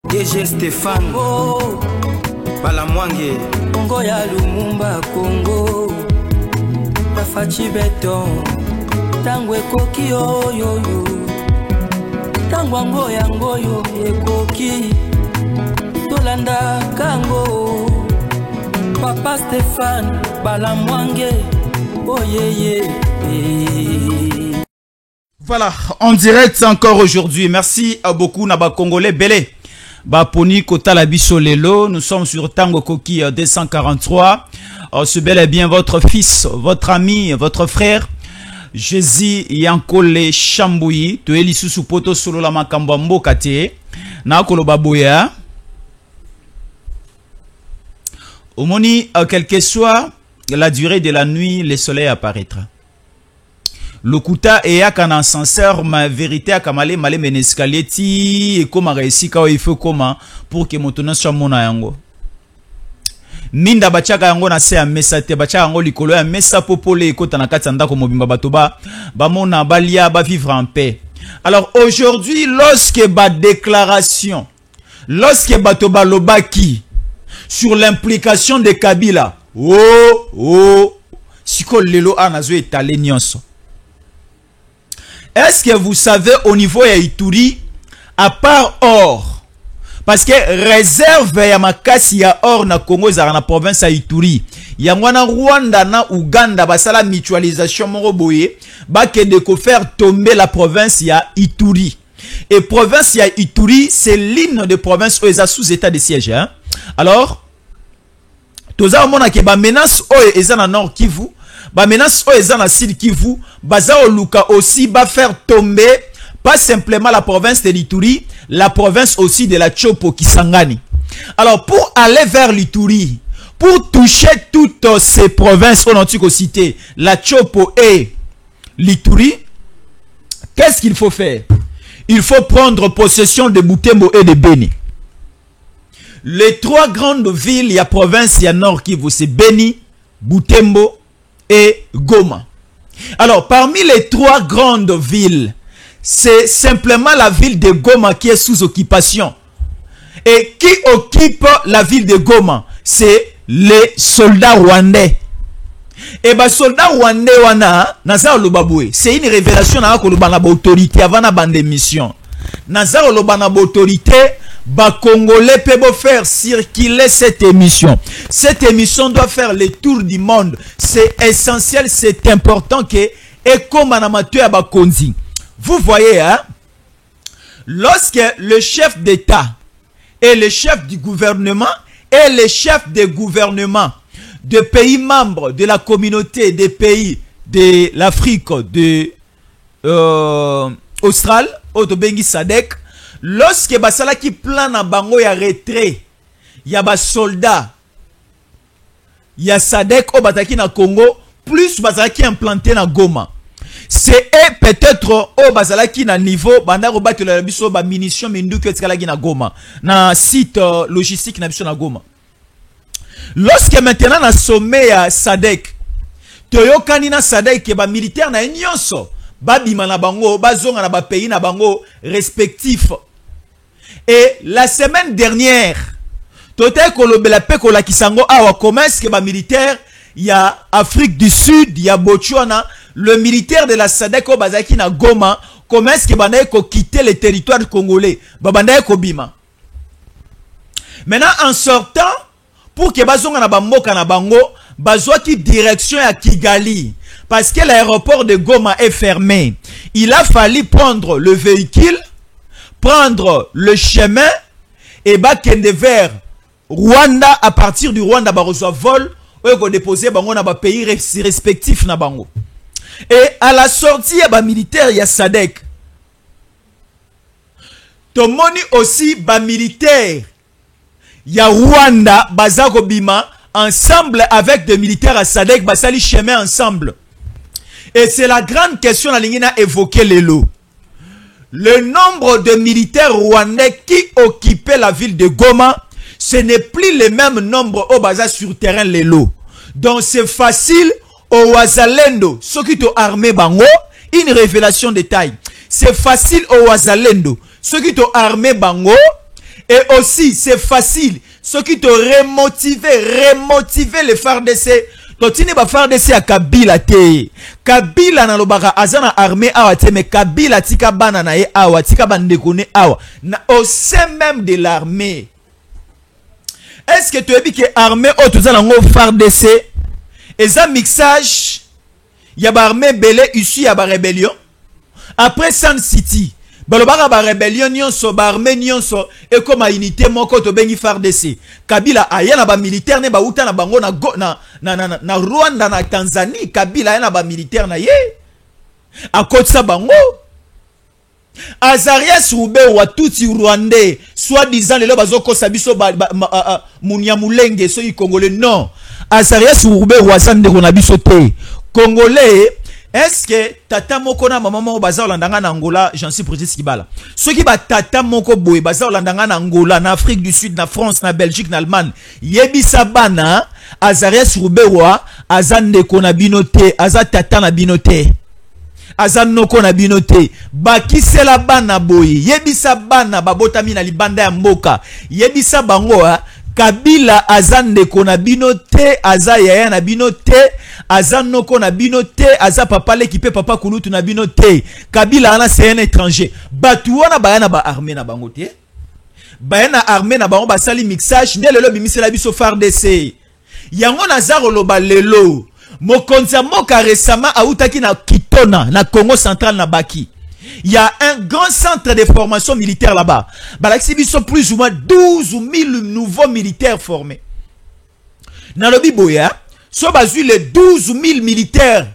DG Stéphane Balamwange Congo ya Lumumba Congo Bafachi Beton Tango ekoki oyo Tango ango yango yo ekoki Tolanda kango Papa Stéphane Balamwange Oh yeah. Voilà, en direct encore aujourd'hui. Merci à beaucoup Naba Congolais Belé. Baponi Kota Labiso Lelo. Nous sommes sur Tango Koki 243. Ce bel et bien votre fils, votre ami, votre frère. Jésus Yankole Chambouyi. Tu es l'issue poto solo la makambambo kate. Na kolo baboya. Au moni, quelle que soit la durée de la nuit, le soleil apparaîtra. Lokuta et ya kan ascenseur ma vérité a kamale male men escalier ti et comment réussir quand il faut comment pour que montona soit mona yango minda bachaka yango na se mesa te bachaka yango likolo ya mesa popole ekota na kati ndako mobimba batoba ba mona balia ba vivre en paix. Alors aujourd'hui lorsque ba déclaration lorsque batoba lobaki sur l'implication de Kabila siko lelo anazo étalé nyonso. Est-ce que vous savez au niveau ya Ituri, à part or, parce que réserve ya makasi ya or na Congo za na province ya Ituri, ya mwana Rwanda na Uganda basala mutualisation moko boye, ba ke de ko faire tomber la province ya Ituri. Et province ya Ituri, c'est l'une de provinces où ils sont sous état de siège. Hein? Alors, toza mona ke ba menace oyo eza na Nord Kivu. Ba menace oyo na Sud Kivu, baza oluka aussi va faire tomber pas simplement la province de l'Ituri, la province aussi de la Chopo Kisangani. Alors pour aller vers l'Ituri, pour toucher toutes ces provinces qu'on a cité, la Chopo et l'Ituri, qu'est-ce qu'il faut faire? Il faut prendre possession de Butembo et de Beni. Les trois grandes villes, il y a province, il y a Nord Kivu, c'est Beni, Butembo et Goma. Alors, parmi les trois grandes villes, c'est simplement la ville de Goma qui est sous occupation. Et qui occupe la ville de Goma? C'est les soldats rwandais. Et les soldats rwandais, c'est une révélation à l'autorité avant la bande mission. Nazar l'autorité, ba Congolais peuvent faire circuler cette émission. Cette émission doit faire le tour du monde. C'est essentiel, c'est important que et comme amateur ba konzi. Vous voyez hein, lorsque le chef d'État et le chef du gouvernement et les chefs de gouvernement de pays membres de la communauté des pays de l'Afrique de Austral, Otobengi Sadek, lorsque basala qui plan na bango ya retrait, ya ba soldat, ya Sadek au bataki na Congo, plus basala qui implanté na Goma. C'est peut-être au basala qui na niveau banda ko batela la biso ba munitions mindu que tsala na Goma, na site logistique na biso na Goma. Lorsque maintenant na sommet ya Sadek, toyokani na Sadek ke ba militaire na nyonso babima na bango bazonga na ba pays na bango respectifs. Et la semaine dernière, tote kolobela pe kola kisango awa commence que ba militaire ya Afrique du Sud, ya Botswana, le militaire de la SADC au bazaki na Goma commence que banda ko quitter le territoire congolais, ba banda ko bima. Maintenant en sortant pour que bazonga na bamboka na bango, bazwa ki direction à Kigali. Parce que l'aéroport de Goma est fermé. Il a fallu prendre le véhicule, prendre le chemin et bakende vers Rwanda. À partir du Rwanda, ba reçoit vol, ou déposer bango na ba pays respectifs na bango. Et à la sortie, ba militaire ya Sadek. Tomoni aussi ba militaire ya Rwanda bazako bima ensemble avec des militaires à Sadek basali chemin ensemble. Et c'est la grande question la ligne a évoqué les lots. Le nombre de militaires rwandais qui occupaient la ville de Goma, ce n'est plus le même nombre au bazar sur terrain les lots. Donc c'est facile au Wazalendo, ceux qui ont armé bango, une révélation de taille. C'est facile au Wazalendo, ceux qui ont armé bango Et aussi, c'est facile. Ce qui te remotiver les FARDC. Totini ba FARDC à Kabila te. Kabila na lobaka azana armée awa te, mais Kabila tika bana na ye awa, tika bandekone awa. Au sein même de l'armée. Est-ce que tu as dit que l'armée au tout ça FARDC et ça mixage, il y a ba armée belé ici, il y a ba rébellion. Après Sun City, balobaka ba rébellion nyonso ba armée nyonso et comme a unité moko to bengi FARDC. Kabila aya na ba militaire ne ba uta na bango na Rwanda na Tanzanie. Kabila aya na ba militaire na ye. A côté sa bango. Azarias Rubewa tuti Rwandais, soi-disant les bazoko sabiso Munyamulenge so y congolais non. Azarias Rubewa sande konabiso te. Congolais, est-ce que tata moko na maman moko baza olandanga na Angola, j'en suis précis kibala. Ceux qui ba tata moko boy baza olandanga na Angola, na Afrique du Sud, na France, na Belgique, na Allemagne. Yebisa bana Azarias Rubewa azande konabinote, aza tata na binote. Azanoko na binote bakisela bana boye yebisa bana babotami na libanda ya mboka yebisa bango Kabila azandeko na binote aza yaya na binote azanoko na binote aza papa l'équipe papa kulutu na binote Kabila ana c'est un étranger batu wana bayana ba armée na bango te bayana armée na bango basali mixage ndele bimisela biso FARDC yango nazaro loba lelo Mokonza Moka récemment a outaki na Kitona, na Congo central na Baki. Il y a un grand centre de formation militaire là-bas. Balaxi sont plus ou moins 12 000 nouveaux militaires formés. Dans le Biboya, so bazui les 12 000 militaires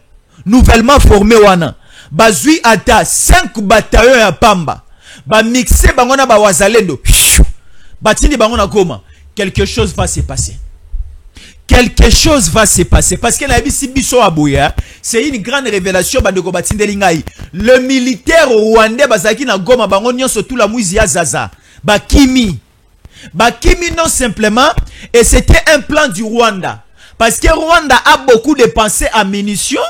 nouvellement formés wana. Bazui ata 5 bataillons à Pamba. Ba mixé bangona ba wazalendo. Batini bangona Goma. Quelque chose va se passer. Quelque chose va se passer parce que c'est une grande révélation. Le militaire rwandais bazaki na Goma bango nyonso tout la mouizi ya Zaza bakimi non simplement, et c'était un plan du Rwanda parce que Rwanda a beaucoup dépensé en munitions,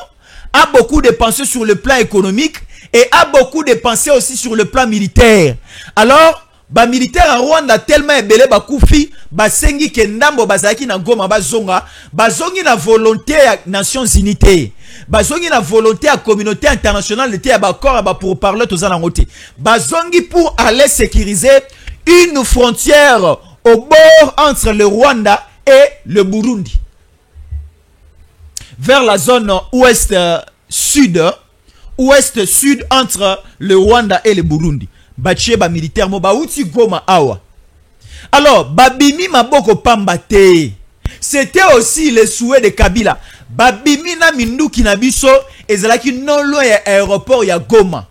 a beaucoup dépensé sur le plan économique et a beaucoup dépensé aussi sur le plan militaire. Alors ba militaire en Rwanda tellement ebele ba kufi ba sengi ke ndambo bazaki na Goma bazonga bazongi na volonté ya Nations Unies, bazongi na volonté ya communauté internationale te ya ba corps ba pour parler tous en ngote bazongi pour aller sécuriser une frontière au bord entre le Rwanda et le Burundi vers la zone ouest sud entre le Rwanda et le Burundi. Bachie ba militaire mo ba uti Goma awa. Alors babimi maboko pamba te. C'était aussi le souhait de Kabila. Babimi na minduki na biso ezalaki non loin ya aéroport ya Goma.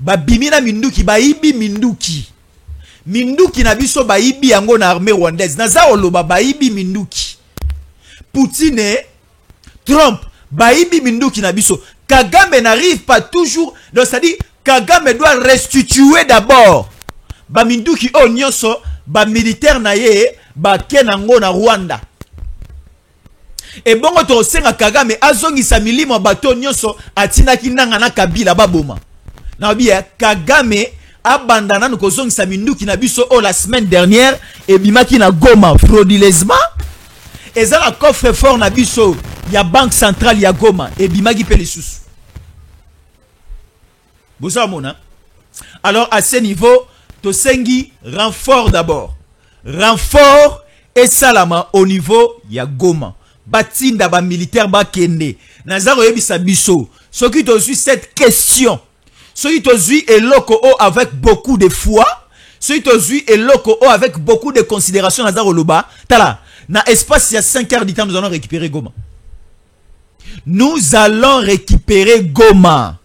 Babimi na minduki baibi minduki. Minduki na biso baibi yango na armée rwandaise. Naza oloba baibi minduki. Poutine, Trump baibi minduki na biso. Kagame n'arrive pas toujours, donc c'est-à-dire Kagame doit restituer d'abord ba minduki o nyonso ba militaire na ye ba kenango na Rwanda. Et bongo to senga Kagame azongisa milimo bato nyonso atinaki nanga na Kabila baboma. Na bien Kagame abandana no kozongisa minduki na biso o la semaine dernière et bimaki na Goma frauduleusement. Et ça la coffre fort na biso ya banque centrale ya Goma et bimaki pe les sous. Alors à ce niveau, Tosengi renfort d'abord. Renfort et salama au niveau ya Goma. Batinda ba militaire ba kende. Nazaro yebisa biso. Ce qui te suit cette question. Ce qui te suit est loko avec beaucoup de foi. Ce qui te suit est loko avec beaucoup de considération. Nazaro loba. Tala. Na espace il y a 5 heures du temps nous allons récupérer Goma. Nous allons récupérer Goma.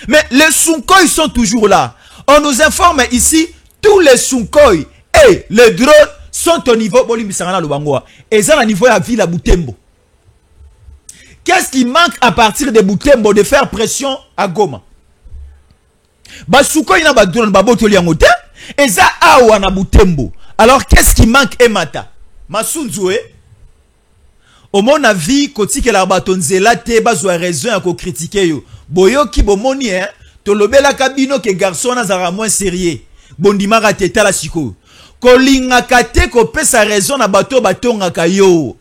Mais les Sunkoï sont toujours là. On nous informe ici, tous les Sunkoï et les drones sont au niveau et ça au niveau de la ville à Butembo. Qu'est-ce qui manque à partir de Butembo de faire pression à Goma? Sunkoï na ba drone ba botoli yangote et ça awa na Butembo. Alors qu'est-ce qui manque Emata? Masunzoué. Au mon avis, koti ke la batonzela te bazwa raison à ko critiquer yo. Boyo ki bomoni hein, to lobela kabino ke garçon na zara moins sérieux. bondimaka te tala sikoyo. Kolingaka te kopesa raison na bato batongaka yo.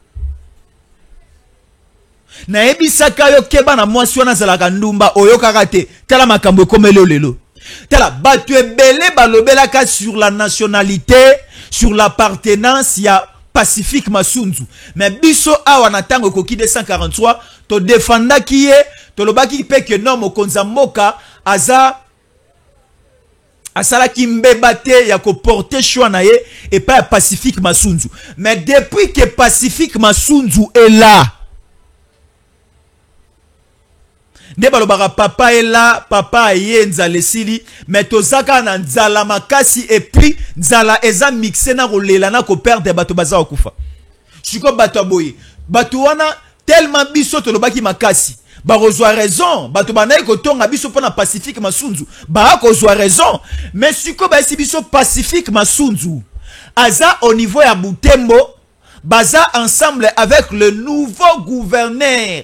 Na ebisaka yo keba na mwasi wana zalaka ndumba oyokaka te. Tala makambo ekomeli lelo. Tala bato ebele balobelaka sur la nationalité, sur l'appartenance ya Pacifique Masunzu. Mais biso awa na tango koki 243 to defendaki ye, to lobaki pe ke non mokonza mboka aza asalaki mbeba te ya ko porter choix na ye et pas Pacifique Masunzu. Mais depuis que Pacifique Masunzu est là, nde balobaka papa est là, papa ye nzala esili, mais tozaka na nzala makasi et puis nzala eza mixé na kolela na ko perdre bato baza okufa. Siko bato aboye, bato wana tellement biso tolobaki makasi, ba kozwa raison, bato banayi kotonga biso pona Pacifique Masunzu, ba kozwa raison, mais siko ba esi biso Pacifique Masunzu aza au niveau ya Butembo, baza ensemble avec le nouveau gouverneur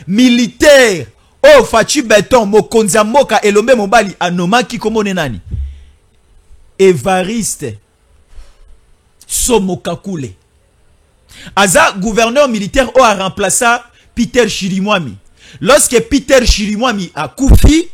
militaire. Oh, Fachi Beton, mokonzi ya mboka elombe mobali anomaki komone nani? Evariste Somokakule. Aza gouverneur militaire a remplacé Peter Chirimwami. Lorsque Peter Chirimwami a koufi,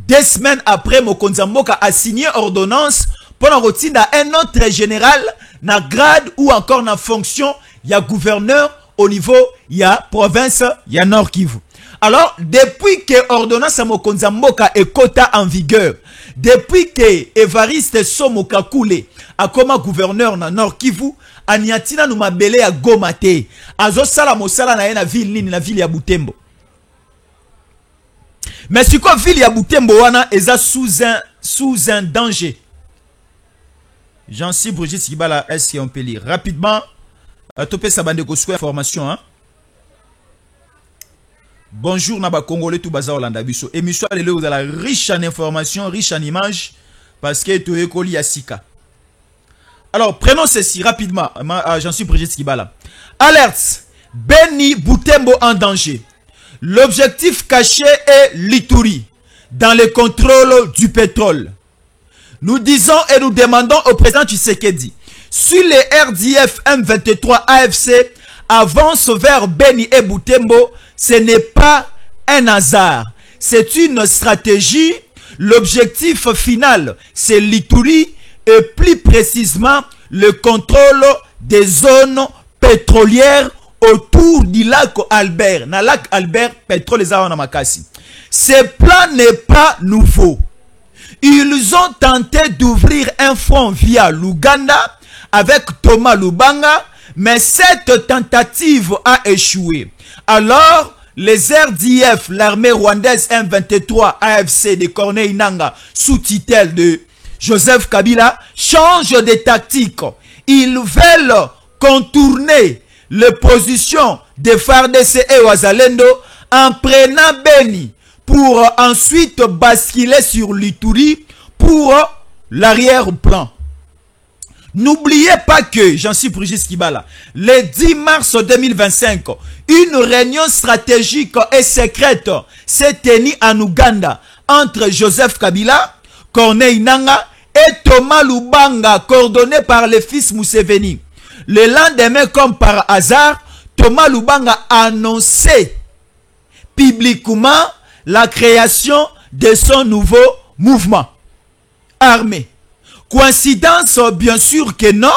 2 semaines après, mokonzi ya mboka a signé ordonnance pour rotinda un autre général na grade ou encore na fonction ya gouverneur au niveau ya province ya Nord Kivu. Alors, depuis que ordonnance à mokonza mboka ekota en vigueur, depuis que Evariste Somokakule a comme gouverneur na Nord Kivu, aniatina nou mabele ya Goma te. Azo sala mosala na ye na ville nini, na ville ya Butembo. Mais si quoi ville ya Butembo wana eza sous un danger. Jean-Cy Brigitte Kibala, est-ce qu'on peut lire rapidement? Topé sa bande de information, hein? Bonjour Naba Congolais tout bazar Hollanda biso. Émission de vous la riche en informations, riche en images parce que tu es collé à Sika. Alors prenons ceci rapidement. J'en suis Brigitte Kibala. Alerte. Beni Butembo en danger. L'objectif caché est l'Ituri dans le contrôle du pétrole. Nous disons et nous demandons au président Tshisekedi, si les RDF M23 AFC avancent vers Beni et Butembo, ce n'est pas un hasard. C'est une stratégie. L'objectif final, c'est l'Ituri et plus précisément le contrôle des zones pétrolières autour du lac Albert. Dans le lac Albert, pétrole est en Makasi. Ce plan n'est pas nouveau. Ils ont tenté d'ouvrir un front via l'Ouganda avec Thomas Lubanga, mais cette tentative a échoué. Alors, les RDF, l'armée rwandaise M23 AFC de Corneille Nangaa, sous tutelle de Joseph Kabila, changent de tactique. Ils veulent contourner les positions de FARDC et Wazalendo en prenant Beni pour ensuite basculer sur l'Ituri pour l'arrière-plan. N'oubliez pas que, j'en suis Brigitte Kibala, le 10 mars 2025, une réunion stratégique et secrète s'est tenue en Ouganda entre Joseph Kabila, Corneille Nangaa et Thomas Lubanga, coordonné par le fils Museveni. Le lendemain, comme par hasard, Thomas Lubanga a annoncé publiquement la création de son nouveau mouvement armé. Coïncidence, bien sûr que non.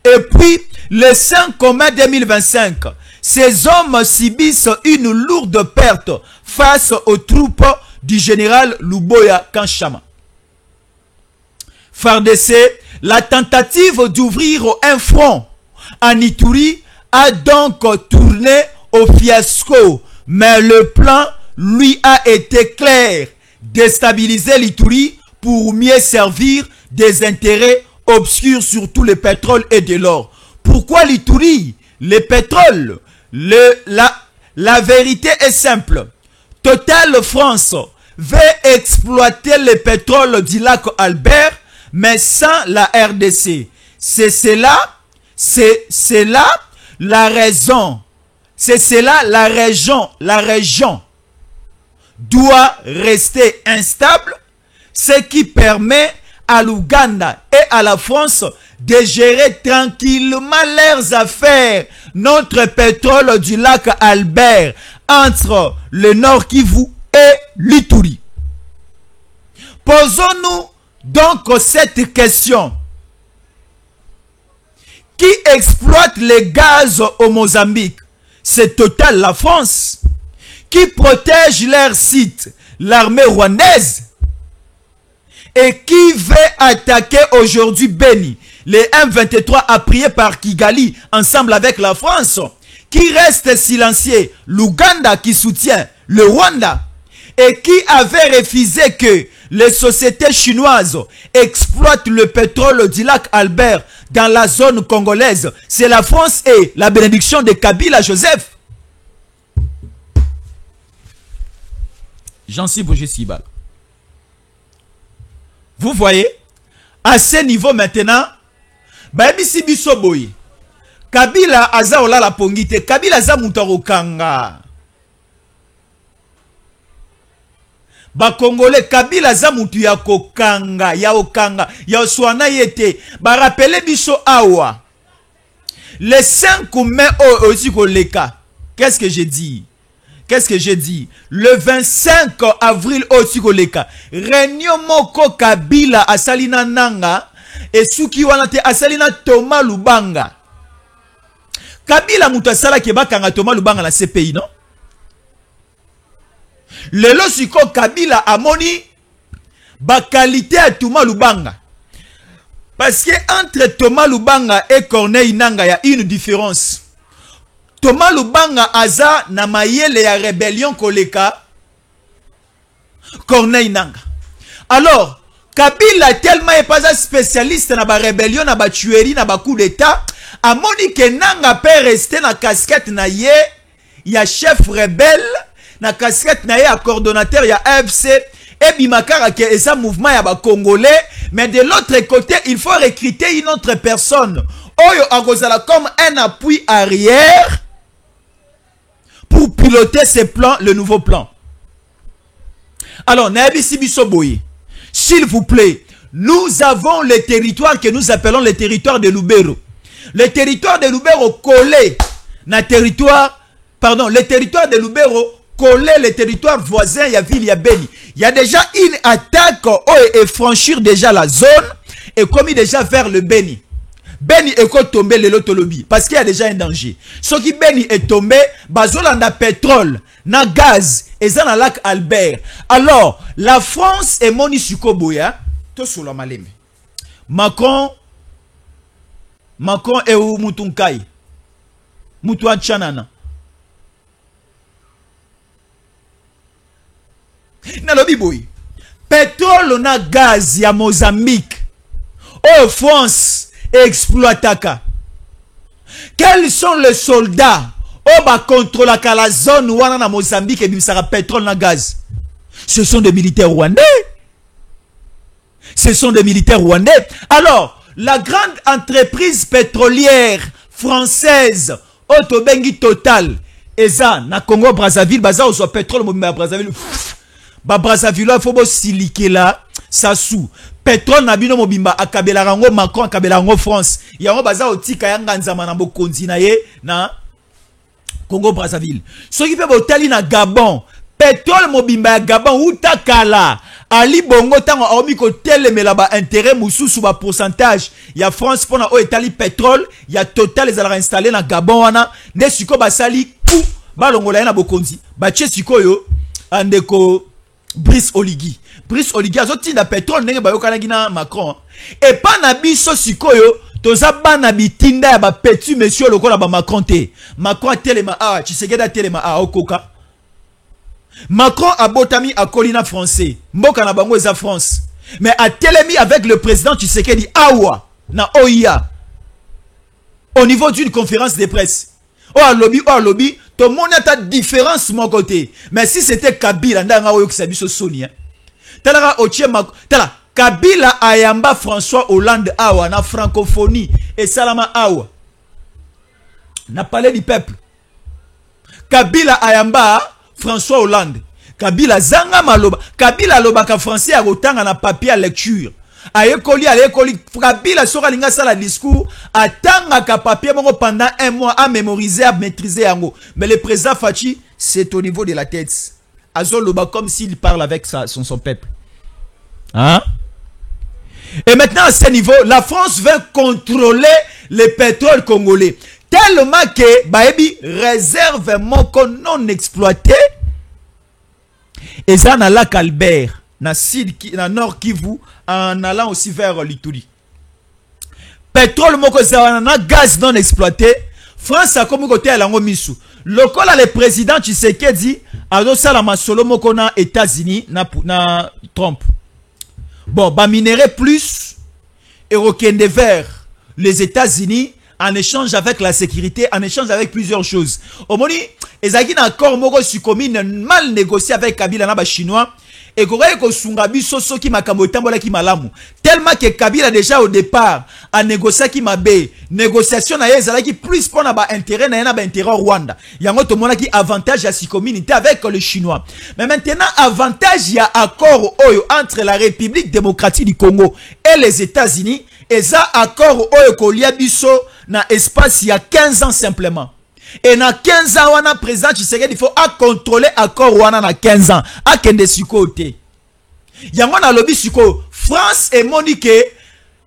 Et puis, le 5 mai 2025, ces hommes subissent une lourde perte face aux troupes du général Luboya Kanshama. FARDC, la tentative d'ouvrir un front en Ituri a donc tourné au fiasco. Mais le plan, lui, a été clair. Déstabiliser l'Ituri pour mieux servir des intérêts obscurs sur tout le pétrole et de l'or. Pourquoi l'Ituri? Le pétrole. La vérité est simple. Total France veut exploiter le pétrole du lac Albert, mais sans la RDC. C'est cela la raison. C'est cela la région doit rester instable, ce qui permet à l'Ouganda et à la France de gérer tranquillement leurs affaires. Notre pétrole du lac Albert entre le Nord Kivu et l'Ituri. Posons-nous donc cette question. Qui exploite les gaz au Mozambique? C'est Total, la France. Qui protège leurs sites? L'armée rwandaise. Et qui veut attaquer aujourd'hui Beni? Les M23 appuyés par Kigali ensemble avec la France. Qui reste silencieux? L'Ouganda qui soutient le Rwanda. Et qui avait refusé que les sociétés chinoises exploitent le pétrole du lac Albert dans la zone congolaise? C'est la France et la bénédiction de Kabila Joseph. Jean-Cy Bourget-Sibal. Vous voyez, à ce niveau maintenant, Baebisi Bisoboy, Kabila aza olala pongite, Kabila aza mutarokanga. Ba Congolais, Kabila aza mutu ya kokanga, ya okanga, ya oswana yete. Ba rappele biso awa. Le 5 mai aussi koleka. Qu'est-ce que j'ai dit? Qu'est-ce que j'ai dit? Le 25 avril aussi koleka. Réunion moko Kabila asalina nanga. Et suki wanate asalina Thomas Lubanga. Kabila mutu asala keba kanga Thomas Lubanga na CPI, non? Lelo siko Kabila amoni ba qualité à Thomas Lubanga. Parce que entre Thomas Lubanga et Corneille Nanga, il y a une différence. Thomas Lubanga aza na mayele ya rébellion koleka Corneille Nanga. Alors, Kabila tellement est pas un spécialiste na ba rébellion, na ba tuerie, na ba coup d'état, amoni que Nanga peut rester na casquette na ye, ya chef rebelle, na casquette na ye ya coordonnateur ya AFC, et bimakara que esa mouvement ya ba Congolais, mais de l'autre côté, il faut recruter une autre personne. Oyo agozala comme un appui arrière pour piloter ce plan, le nouveau plan. Alors, Naebisi Bisoboye, s'il vous plaît, nous avons le territoire que nous appelons le territoire de Lubero. Le territoire de Lubero collé na territoire, pardon, le territoire de Lubero collé le territoire voisin, il y a ville, il y a Beni. Il y a déjà une attaque et franchir déjà la zone et commis déjà vers le Beni. Beni est tombé le lotolobi parce qu'il y a déjà un danger. Ce qui Beni est tombé, bazolanda pétrole, na gaz et dans le lac Albert. Alors, la France est moni sukoboya, to sur la maleme. Macron est où Mutunkai? Mutua Chanana. Nalobi boy. Pétrole na gaz ya Mozambique. Oh France exploitaka. Quels sont les soldats oh ba contrôle la zone wana na Mozambique et bimisaka pétrole na gaz? Ce sont des militaires rwandais. Ce sont des militaires rwandais. Alors, la grande entreprise pétrolière française Otobengi Total eza na Congo Brazzaville baza oso pétrole mobimba Brazzaville. Ba Brazzaville il faut bo siliquer là ça sous pétrole na bino mobimba akabela rango Macron akabela rango France yango baza otika yanga nzama na bokonzi na ye na Congo Brazzaville. Ce qui fait botali na Gabon pétrole mobimba ya Gabon utakala ali bongo tango aomi ko telemela ba intérêt mususu ba pourcentage ya France pona o etali pétrole ya Total ezala installé na Gabon wana nde siko basali ku balongola na bokonzi ba tche sikoyo andeko Brice Oligui. Brice Oligui azotinda pétrole ndenge bayokana gina Macron. Et pas na biso sikoyo toza bana bitinda ya ba petit monsieur lokola ba Macron te. Macron telema ah Tshisekedi telema ah okoka. Macron a botami à Colina français. Mboka na bango eza France. Mais a telemi avec le président Tshisekedi awa na OIA. Au niveau d'une conférence de presse. Oh lobby, tout le monde a une différence mon côté. Mais si c'était Kabila, ndanga oyo kisabiso soni. Tala tala Kabila ayamba François Hollande awa na francophonie et salama awa. Na palais du peuple. Kabila ayamba François Hollande. Kabila zanga maloba. Kabila loba ka français a rotanga na papier à lecture. ayekoli Kabila sora linga sala discours atanga papier mongo pendant un mois à mémoriser, à maîtriser yango. Mais le président Fachi, c'est au niveau de la tête. Azoloba comme s'il parle avec son peuple. Hein? Et maintenant à ce niveau, la France veut contrôler le pétrole congolais. Tellement que baebi réserve moko non exploité. Et ça na lac Albert, na nord Kivu, en allant aussi vers l'Ituri. Pétrole moko na gaz non exploité. France a comme côté à l'ango misu. Lokola le président Tshisekedi a do sala masolo moko na États-Unis na Trump. Bon, ba minerai plus et rekende vers les États-Unis en échange avec la sécurité, en échange avec plusieurs choses. Au moni, ezaki na accord moko sukomi mal négocié avec Kabila na ba chinois et kokoki kosunga biso soki makambo etambolaki malamu. Tellement que Kabila déjà au départ a négocié ki mabe. Négociation na ye ezalaki plus pour na ba intérêt na ye na ba intérêt Rwanda. Yango to monaki avantage ya communauté avec les Chinois. Mais maintenant avantage ya accord oyo entre la République démocratique du Congo et les États-Unis, et ça accord oyo kolia biso na espace il y a 15 ans simplement. Et na 15 ans wana président Tshisekedi il faut à contrôler accord wana na 15 ans à kende sikote. Yango na lobby siko France et Monique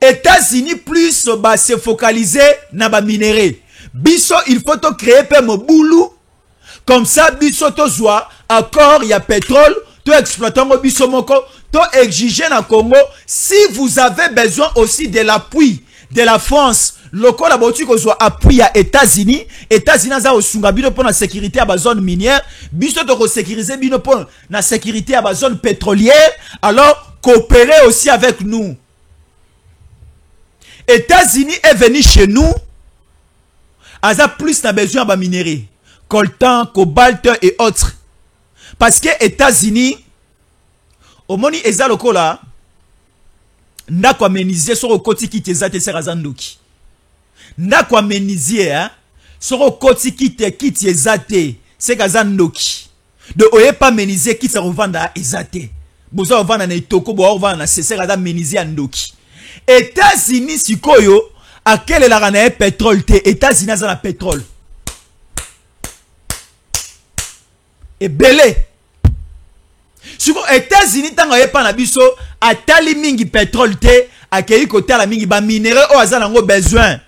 États-Unis plus ba se focaliser na ba minerai. Biso il faut to créer pe mobulu comme ça biso to zwa accord ya pétrole to exploitant biso moko to exiger na Congo si vous avez besoin aussi de l'appui de la France. Loko la botu ko zo appui à États-Unis za osunga bino pour la sécurité à la zone minière, biso to ko sécuriser bino pour la sécurité à la zone pétrolière, alors coopérer aussi avec nous. États-Unis est venu chez nous, aza plus na besoin de minerai, coltan, cobalt et autres. Parce que États-Unis au moni eza loko la ndako amenizie soro koti ki tezate serazandoki. Ndako amenizie hein soro koti ki te kiti ezate sekazandoki. De oye pas menizie ki sa revanda ezate. Boza revanda na itoko bo revanda na seseraza menizie andoki. États-Unis sikoyo akele la rana pétrole te États-Unis za na pétrole. Et belé. Siko États-Unis tanga yepa na biso atali mingi pétrole te akei côté la mingi ba minerai o azana ngo besoin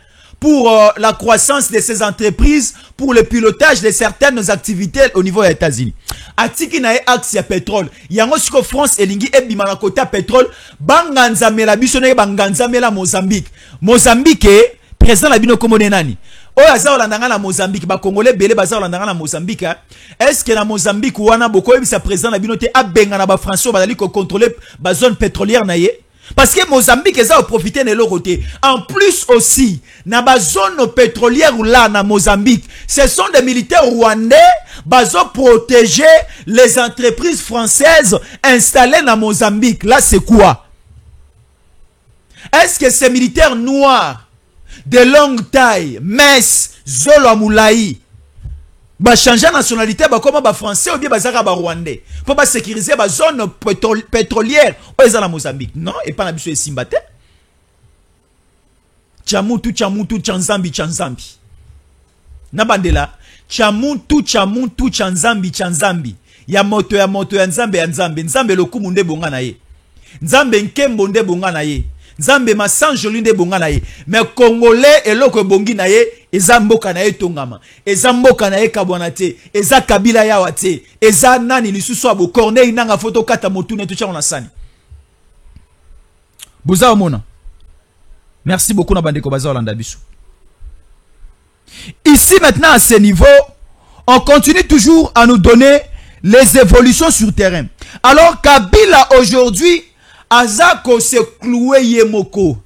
pour la croissance de ces entreprises, pour le pilotage de certaines activités au niveau des États-Unis. Atiki na axe ya pétrole. Yango siko France elingi ebima na côté pétrole, banganza mela biso ne banganza mela Mozambique. Mozambique président la bino komone nani? Oyo aza olandanga na Mozambique, ba Congolais belé baza olandanga na Mozambique. Est-ce que na Mozambique wana boko ebisa président la bino te abenga na ba Français bazali ko contrôler ba zone pétrolière na ye? Parce que Mozambique eza profiter de leur côté. En plus aussi, na ba zone pétrolière là na Mozambique, ce sont des militaires rwandais bazo protéger les entreprises françaises installées na Mozambique. Là c'est quoi? Est-ce que ces militaires noirs de longue taille, mince, zolo amoulaï, ba changer nationalité, ba comment ba français ou bien ba zara ba rwandais pour ba sécuriser ba zone pétrolière ou ezala Mozambique? Non, et pas na biso esimbate. Chamutu chanzambi. Na bandela, chamutu chanzambi. Ya moto ya nzambe. Nzambe lokumu nde bonga na ye. Nzambe nkembo nde bonga na ye. Nzambe masanjoli nde bonga na ye. Mais Congolais eloko bongi na ye eza mboka na ye tongama. Eza mboka na ye kabwana te. Eza kabila yawa te. Eza nani lisusu abo Corneille nanga photo kata motune tucha on sani. Boza omona. Merci beaucoup na bandeko baza Olanda biso. Ici maintenant à ce niveau, on continue toujours à nous donner les évolutions sur terrain. Alors Kabila aujourd'hui Azako se cloué yemoko.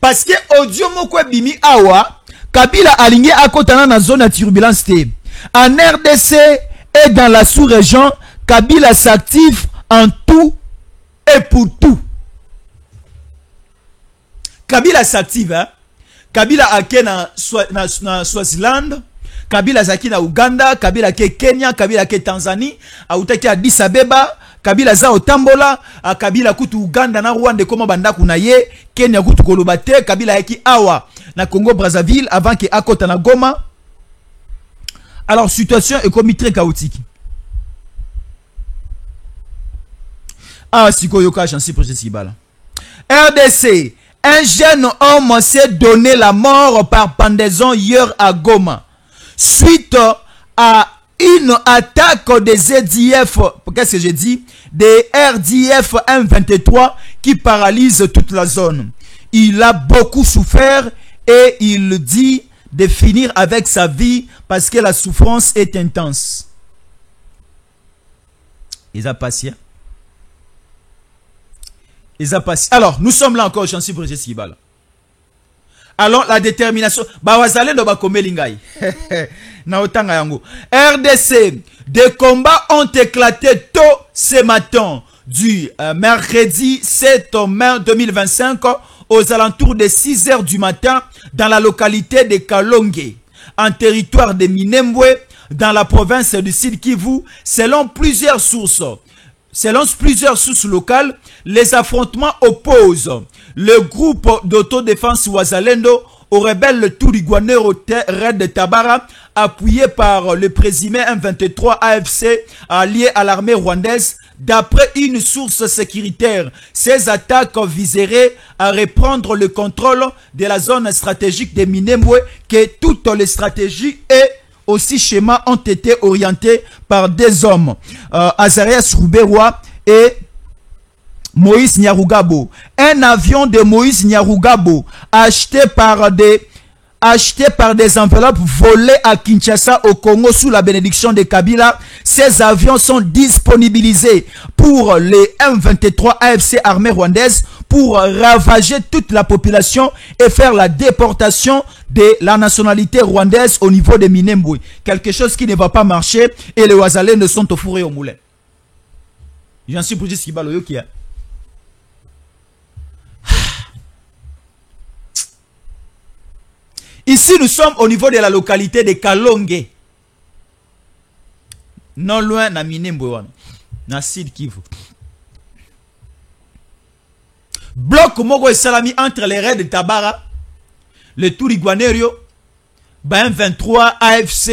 Parce que audio moko bimi awa, Kabila aligné à kotana na zone de turbulence te. En RDC et dans la sous-région, Kabila s'active en tout et pour tout. Kabila s'active, hein? Kabila ake na Swaziland, Kabila zaki na Uganda, Kabila ke Kenya, Kabila ke Tanzanie, autaki Addis Abeba, Kabila za otambola, Kabila kutu Uganda na Rwanda koma banda kuna ye, Kenya kutu kolobate, Kabila yaki awa na Congo Brazzaville avant que akota na Goma. Alors situation est comme très chaotique. Ah sikoyoka chansi projet Sibala. RDC, un jeune homme s'est donné la mort par pendaison hier à Goma suite à une attaque des ZDF, qu'est-ce que j'ai dit? Des RDF M23 qui paralysent toute la zone. Il a beaucoup souffert et il dit de finir avec sa vie parce que la souffrance est intense. Ils ont passé. Ils ont passé. Alors, nous sommes là encore, j'en suis Brigitte Sibala. Alors, la détermination. RDC, des combats ont éclaté tôt ce matin du mercredi 7 mai 2025 aux alentours de 6 h du matin dans la localité de Kalonge, en territoire de Minembwe, dans la province du Sud Kivu, selon plusieurs sources. Selon plusieurs sources locales, les affrontements opposent le groupe d'autodéfense Wazalendo au rebelle Turigwanero Red Tabara, appuyé par le présumé M23 AFC allié à l'armée rwandaise. D'après une source sécuritaire, ces attaques viseraient à reprendre le contrôle de la zone stratégique de Minembwe, que toutes les stratégies et aussi schémas ont été orientés par des hommes, Azarias Ruberwa et Moïse Nyarugabo. Un avion de Moïse Nyarugabo acheté par des enveloppes volées à Kinshasa au Congo sous la bénédiction de Kabila. Ces avions sont disponibilisés pour les M23 AFC armée rwandaise pour ravager toute la population et faire la déportation de la nationalité rwandaise au niveau de Minembwe. Quelque chose qui ne va pas marcher et les Wazalendo sont au four et au moulin. J'en suis pour dire ce qui va le yokia. Ici, nous sommes au niveau de la localité de Kalonge. Non loin de Minembwe, na Sud Kivu. Bloc Mogo et Salami entre les raids de Tabara, le Turigwanerio, M23, AFC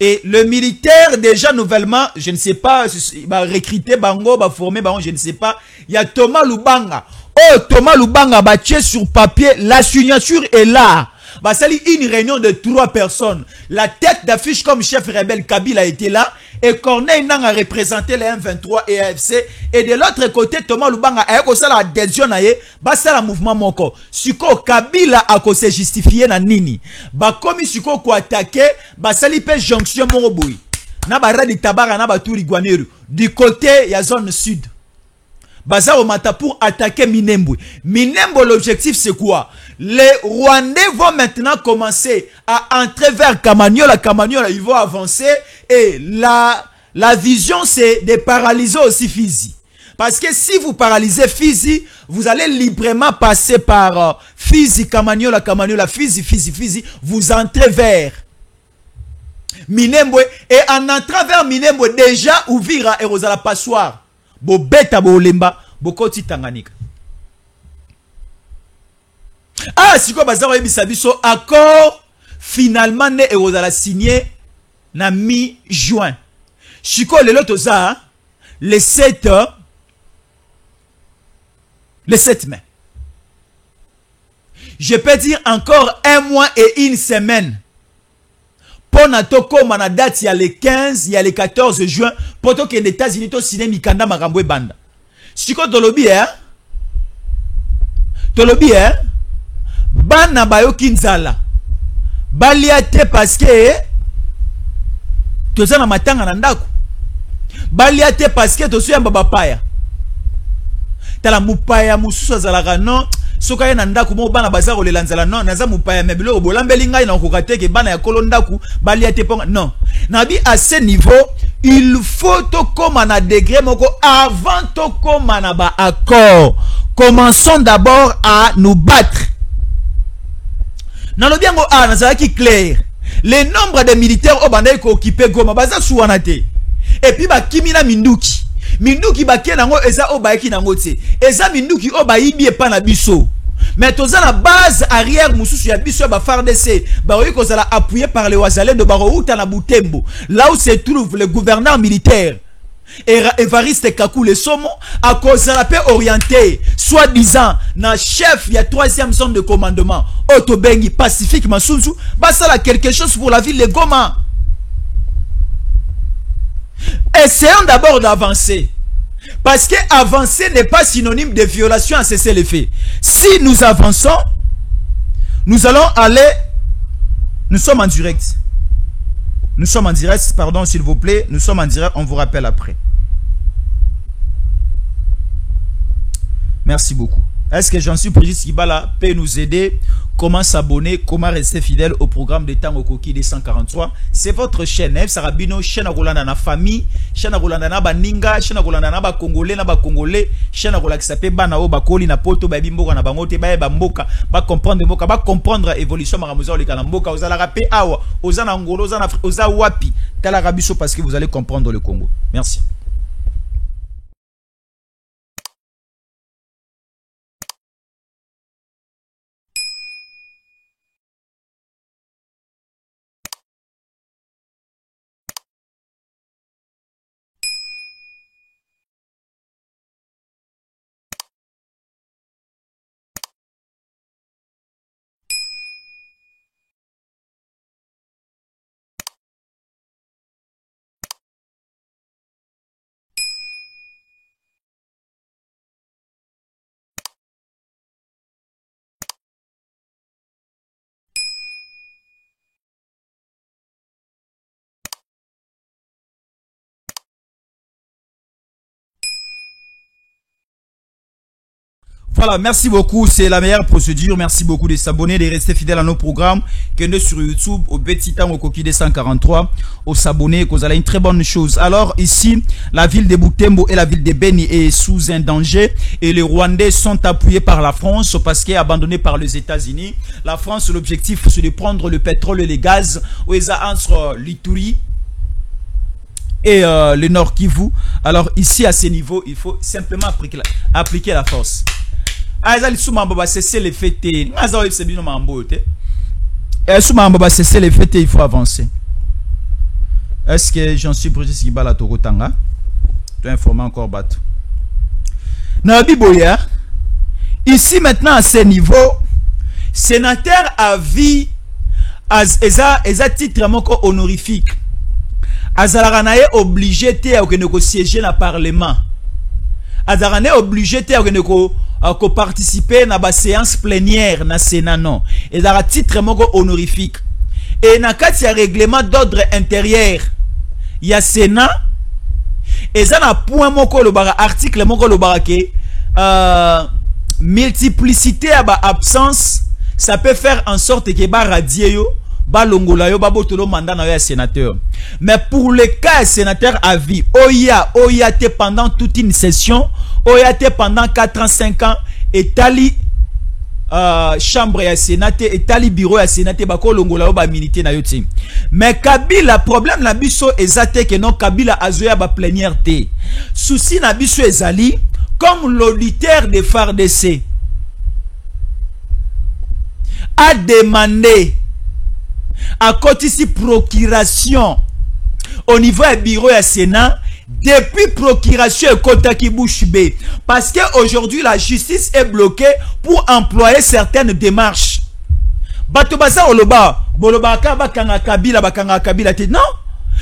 et le militaire déjà nouvellement, je ne sais pas, va recruter Bango, va former Bango, je ne sais pas. Il y a Thomas Lubanga. Oh, Thomas Lubanga va tuer sur papier, la signature est là. Bah, c'est une réunion de 3 personnes. La tête d'affiche comme chef rebelle Kabila était là. Et Corneille Nang a représenté les M23 et AFC. Et de l'autre côté, Thomas Lubanga a eu la adhésion à le mouvement Moko. Siko Kabila a se justifié na nini. Bah, comme Siko ko attaqué, bah, ça li pe jonction Moroboui. Na ba radi Tabara na ba Turigwaneru. Du côté, il y a zone sud. Baza au Mata pour attaquer Minembwe. Minembwe, l'objectif c'est quoi? Les Rwandais vont maintenant commencer à entrer vers Kamanyola. Kamanyola, ils vont avancer. Et la vision c'est de paralyser aussi Fizi. Parce que si vous paralysez Fizi, vous allez librement passer par Fizi, Kamanyola, Kamanyola, Fizi, Fizi, Fizi. Vous entrez vers Minembwe. Et en entrant vers Minembwe, déjà, ouvrir et Rosala Passoire. Bo beta bo lemba bo koti Tanganyika. Ah siko bazaro yebisa biso accord finalement ne erozala signé na mi-juin. Siko lelo toza le 7 mai. Je peux dire encore 1 mois et 1 semaine. Pour Natoko, ma date, il y a le 15, il y a le 14 juin. Pour que les États-Unis, to signé Mikanda Marambwe Banda. Si tu tolobi, Bana Bayo Kinzala. Baliate parce que, tu sais, na matanga nandaku. Baliate parce que, tu sais, Mbaba Paya. Tala Mupaya, Mususa Zalaga, non. Soka ye nandaku mo bana bazaro le lanzala non naza mupaya mebilo bolambeli ngai na kokate ke bana ya kolondaku bali ate ponga non nabi à ce niveau il faut to koma na degré moko avant to koma na ba accord. Commençons d'abord à nous battre. Nalo biango a nazala ki clair le nombre de militaires au banda ko occuper Goma baza suwanate et puis ba kimina minduki Minduki bakie nango eza o baiki nango te. Eza minduki o bayibi epa na biso. Mais toza la base arrière mususu ya biso ba FARDC. Ba oyi kozala appuyé par les Wazalendo ba outa na Butembo. Là où se trouve le gouverneur militaire. Evariste Kakou le Somo à cause de la paix orientée, soi-disant, na chef, il y a 3e zone de commandement, Otobengi, Pacifique, Masunzu, bah ça là quelque chose pour la ville de Goma. Essayons d'abord d'avancer. Parce que avancer n'est pas synonyme de violation à cesser les faits. Si nous avançons, nous allons aller, nous sommes en direct. Nous sommes en direct, pardon s'il vous plaît, nous sommes en direct, on vous rappelle après. Merci beaucoup. Est-ce que Jean-Suis Brigitte Kibala peut nous aider? Comment s'abonner? Comment rester fidèle au programme de Tango Koki des 143? C'est votre chaîne, Sarabino, chaîne à Rolanda na famille, chaîne à Rolanda na baninga, chaîne à Rolanda na ba Congolais, chaîne à Rolanda qui s'appelle Banao, Bakoli, na Poto, Babimboka, na Bangote, Bamboka, ba comprendre Mboka, ba comprendre évolution Maramuza, les Kanamboka, aux Alarapé, Awa, aux Anangolo, aux Awapi, Talarabiso, parce que vous allez comprendre le Congo. Merci. Voilà, merci beaucoup, c'est la meilleure procédure. Merci beaucoup de s'abonner, de rester fidèle à nos programmes. Que nous sur YouTube, au Petit Temps, au Coquille des 143, au s'abonner, que vous allez une très bonne chose. Alors ici, la ville de Butembo et la ville de Beni est sous un danger et les Rwandais sont appuyés par la France parce qu'elle est abandonnée par les États-Unis. La France, l'objectif, c'est de prendre le pétrole et les gaz entre l'Ituri et le Nord Kivu. Alors ici, à ce niveau, il faut simplement appliquer la force. Cesser les fêtes. Il faut avancer. Est-ce que j'en suis Brigitte Kibala Tokotanga? Tu as informé encore Batou. Nabiboya, ici maintenant à ce niveau, sénateur à vie, eza titre honorifique. Azaranaye obligé de siéger dans le Parlement. Azaranaye obligé de participer à la séance plénière na Sénat non. Et dans titre honorifique. Et dans le règlement d'ordre intérieur, il y a Sénat. Et ça na point moko le bara article moko le bara que multiplicité à ba absence, ça peut faire en sorte que ba radier yo balongola yo babotolo mandat na yo sénateur. Mais pour le cas sénateur à vie, oya te pendant toute une session, oya te pendant 4 ans 5 ans et tali chambre ya sénate et tali bureau ya sénate bako longola yo ba milité na yo ti. Mais Kabila problème na biso ezate que non Kabila azoya ba plénière té. Souci na biso ezali comme l'auditeur de FARDC a demandé à côté ici procuration au niveau du bureau du Sénat depuis procuration et Kotaki Bouchbe parce que aujourd'hui la justice est bloquée pour employer certaines démarches. Batobaza oloba bolobaka bakanga Kabila non,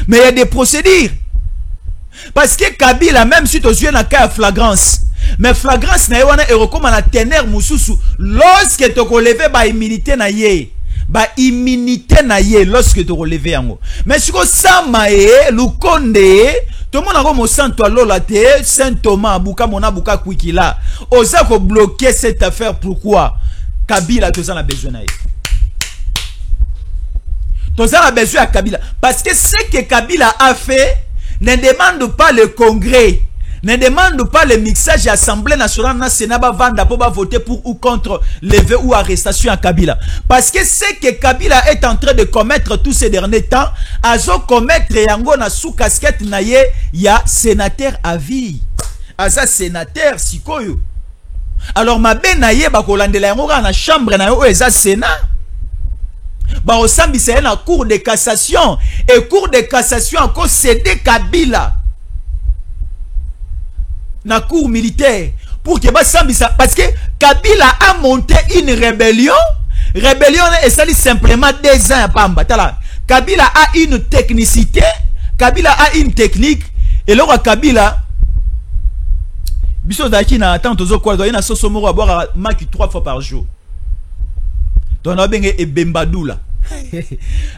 mais il y a des procédures parce que Kabila même si tu es dans cas flagrance mais flagrance na wana et recommande la teneur mususu lorsque tu relevé ba immunité na ye ba immunité na ye lorsque tu relevé yango. Mais si ko sama e lukonde tout le monde a comme santo lola te Saint Thomas buka mona buka kwikila oza ko bloquer cette affaire. Pourquoi? Kabila toza na besoin na ye. Toza na besoin à Kabila parce que ce que Kabila a fait ne demande pas le congrès. Ne demande pas le mixage à l'Assemblée nationale na Sénat vanda pour voter pour ou contre lever ou arrestation à Kabila. Parce que ce que Kabila est en train de commettre tous ces derniers temps, azo commettre yango na sous casquette na ye ya sénateur à vie. Aza sénateur sikoyo. Alors mabe na ye bakolandela yango na chambre na yo eza Sénat. Ba osambisa na cour de cassation et cour de cassation encore cédé Kabila. Na cour militaire pour que basambisa parce que Kabila a monté une rébellion et ça dit simplement 2 ans à Pamba. Kabila a une technicité, Kabila a une technique et là Kabila biso daki na attend tozo quoi doit na soso moko à boire maki 3 fois par jour. Donc on a bien et Bembadoula.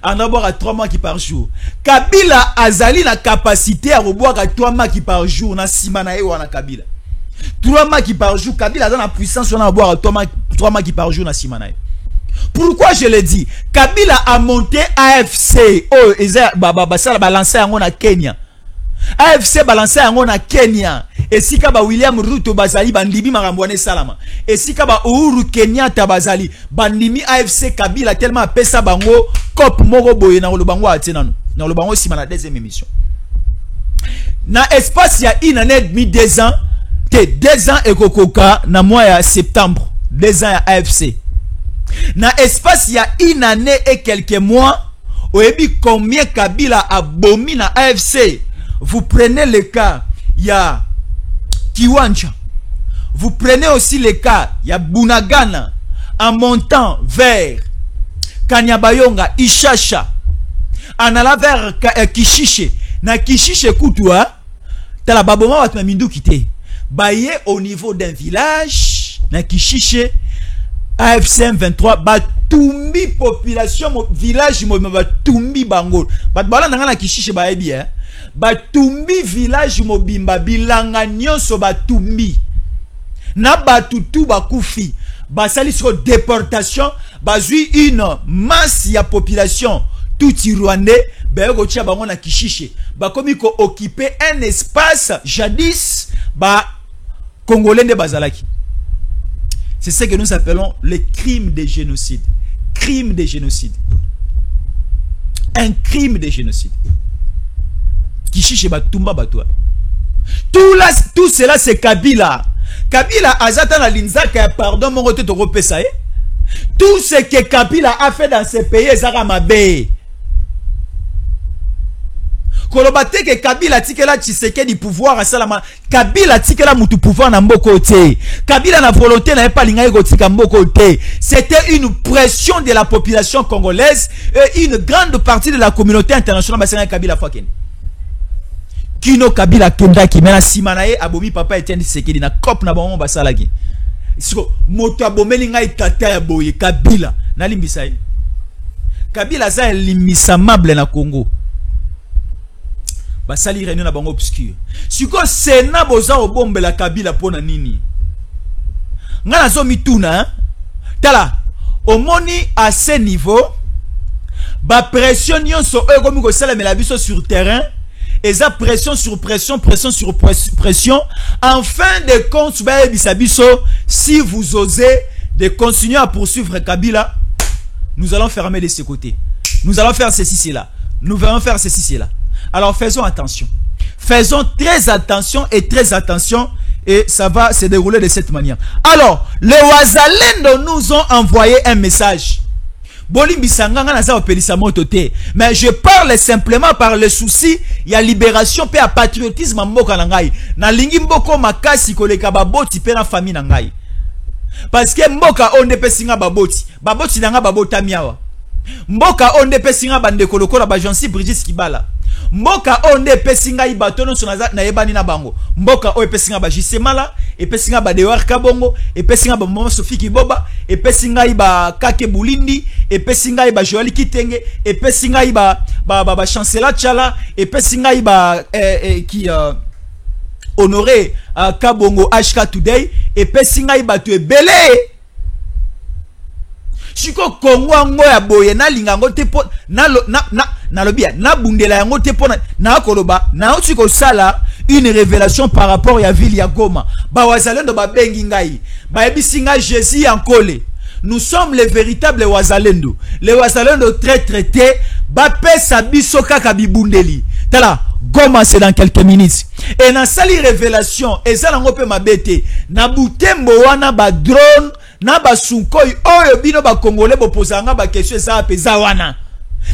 On a boire à 3 maki par jour. Kabila azali na capacité à boire à 3 maki par jour na simana e wana Kabila. 3 maki par jour, Kabila a la puissance on a boire à 3 maki par jour na simana. Pourquoi je le dis? Kabila a monté AFC. Oh, ça balancé en na Kenya. AFC balancé en na Kenya. Et si kaba William Ruto bazali bandimi marambwane salama. Et si kaba Uhuru Kenyatta bazali bandimi AFC Kabila tellement pesa bango cop moko boye na lo bango atenano. Na lo bango sima na deuxième émission. Na espace ya une année et demie 2 ans, 2 ans et kokoka na mois ya septembre, 2 ans ya AFC. Na espace ya une année et quelques mois, oyebi combien Kabila a bomi na AFC. Vous prenez le cas ya Kiwanja. Vous prenez aussi le cas ya Bunagana en montant vers Kanyabayonga, Ishasha, en allant vers Kishishe. Na Kishishe Koutoua, t'as la baboma wat mindu kité. Baye au niveau d'un village, na Kishishe, AFC 23, batumbi population, village, batumbi bango. Batbala na Kishishe baebi, hein. Batumbi village mobimba bilanga nyonso batumbi na batutu bakufi basali sur déportation bazui une masse ya population tout rwandais beko tia bango na Kishishe bakomi ko occuper un espace jadis ba congolais de bazalaki. C'est ce que nous appelons le crime de génocide. Crime de génocide. Un crime de génocide. Kishishe batumba batwa. Tout cela c'est Kabila. Kabila azata na linzaka ya pardon mon côté to repesa. Tout ce que Kabila a fait dans ce pays ezaka mabe. Kolobate que Kabila tikela Tshisekedi pouvoir à salama. Kabila tikela mutu pouvoir na mboko te. Kabila na volonté na pas linga ego tika mboko te. C'était une pression de la population congolaise et une grande partie de la communauté internationale basanga Kabila fucking. Kino Kabila kendaki mena simanae abomi papa Etienne Tshisekedi na cop na bango basalaki. Siko moto abomeli ngai tata ya boye Kabila na limbisa ye. Kabila za limisamable na Congo. Basali réunion na bango obscur. Siko Sénat boza obombela Kabila pona nini? Ngana zo mituna hein? Tala omoni à ce niveau ba pression nyonso e komi ko sala mela biso sur terrain. Et ça pression sur pression, pression sur pression. En fin de compte, si vous osez de continuer à poursuivre Kabila, nous allons fermer de ce côté. Nous allons faire ceci, cela. Nous allons faire ceci, cela. Alors faisons attention. Faisons très attention et ça va se dérouler de cette manière. Alors, les Wazalendo nous ont envoyé un message. Mais je parle simplement par le souci il y a libération pe à patriotisme mboka na ngai na lingi mboko makasi koleka baboti pe na famille na ngai parce que mboka onde pe singa baboti nanga babota miawa mboka onde pe singa bande kolokola ba Jean-Cy Brigitte Kibala mboka onde pe singa ibatono sonaza na yebani na bango mboka o pe singa ba Jisemala et pe singa ba Dewar Kabongo et pe singa ba Mama Sophie Kiboba et pe singa ba Kake Bulindi et pe singa ba Joali Kitenge et pe singa ba Chancela Tchala et pe singa qui honoré Kabongo HK Today et pe singa ba tu belé Chiko Kongo ya boye na lingango te po na lobia na bundela yango te po na koloba na otiko sala une révélation par rapport à ville ya Goma. Ba wazalendo ba bengi ngai. Ba ebisinga Jésus ankole. Nous sommes les véritables wazalendo. Les wazalendo très traités. Ba pesa biso kaka bibundeli. Tala, Goma c'est dans quelques minutes. Et dans cette révélation, et ça n'en peut m'abêter. Na butembo wana ba drone, na ba sunkoi, oyo bino ba congolais bo posanga ba question ça pesa wana.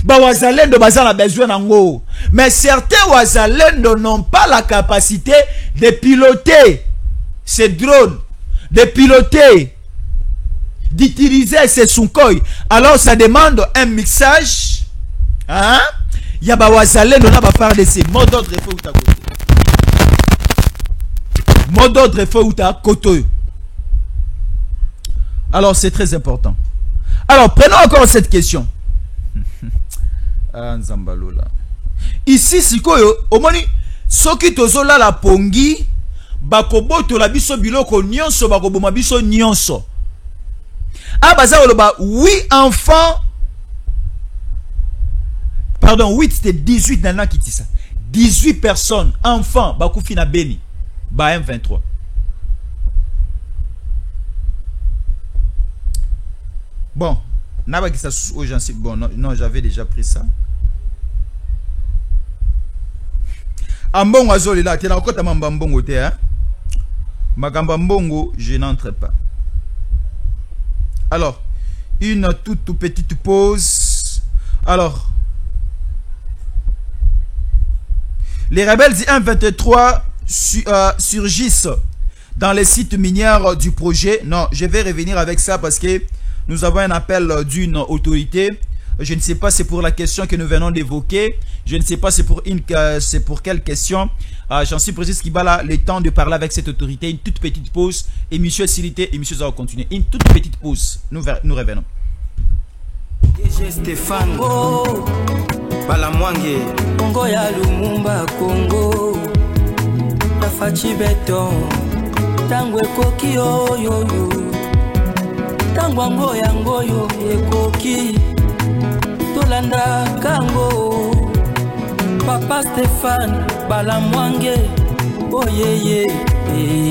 Ba wazalendo bazala besoin nango. Mais certains wazalendo n'ont pas la capacité de piloter ces drones, de piloter, d'utiliser ces sunkoi. Alors ça demande un mixage. Hein? Ya ba wazalendo na ba part de ces mots d'ordre faut uta côté. Mot d'ordre faut uta côté. Alors c'est très important. Alors prenons encore cette question. Ah, Nzambalola. Ici sikoyo omoni soki tozola la pongi bakoboto la biso biloko nyonso bakoboma biso nyonso. Ah baza oloba oui enfants. Pardon, 8 c'était 18 nana qui dit ça. 18 personnes enfants bakufi na Beni. Ba M23. Bon, n'a pas que ça aux gens c'est bon non j'avais déjà pris ça. Ambongo azoli là, tu es encore ta mbongo te hein. Magamba mbongo, je n'entre pas. Alors, une toute petite pause. Alors, les rebelles du M23 surgissent dans les sites miniers du projet. Non, je vais revenir avec ça parce que nous avons un appel d'une autorité. Je ne sais pas, c'est pour la question que nous venons d'évoquer. Je ne sais pas, c'est pour quelle question. J'en suis précis qui va là le temps de parler avec cette autorité. Une toute petite pause. Et monsieur Silité et monsieur Zao continuer. Une toute petite pause. Nous revenons. DG Stéphane Balamwange Congo ya Lumumba Congo Bafachi Beton Tangwe koki yo Tangwango yango ekoki Tolanda kango Papa Stéphane Balamwange oh yeah yeah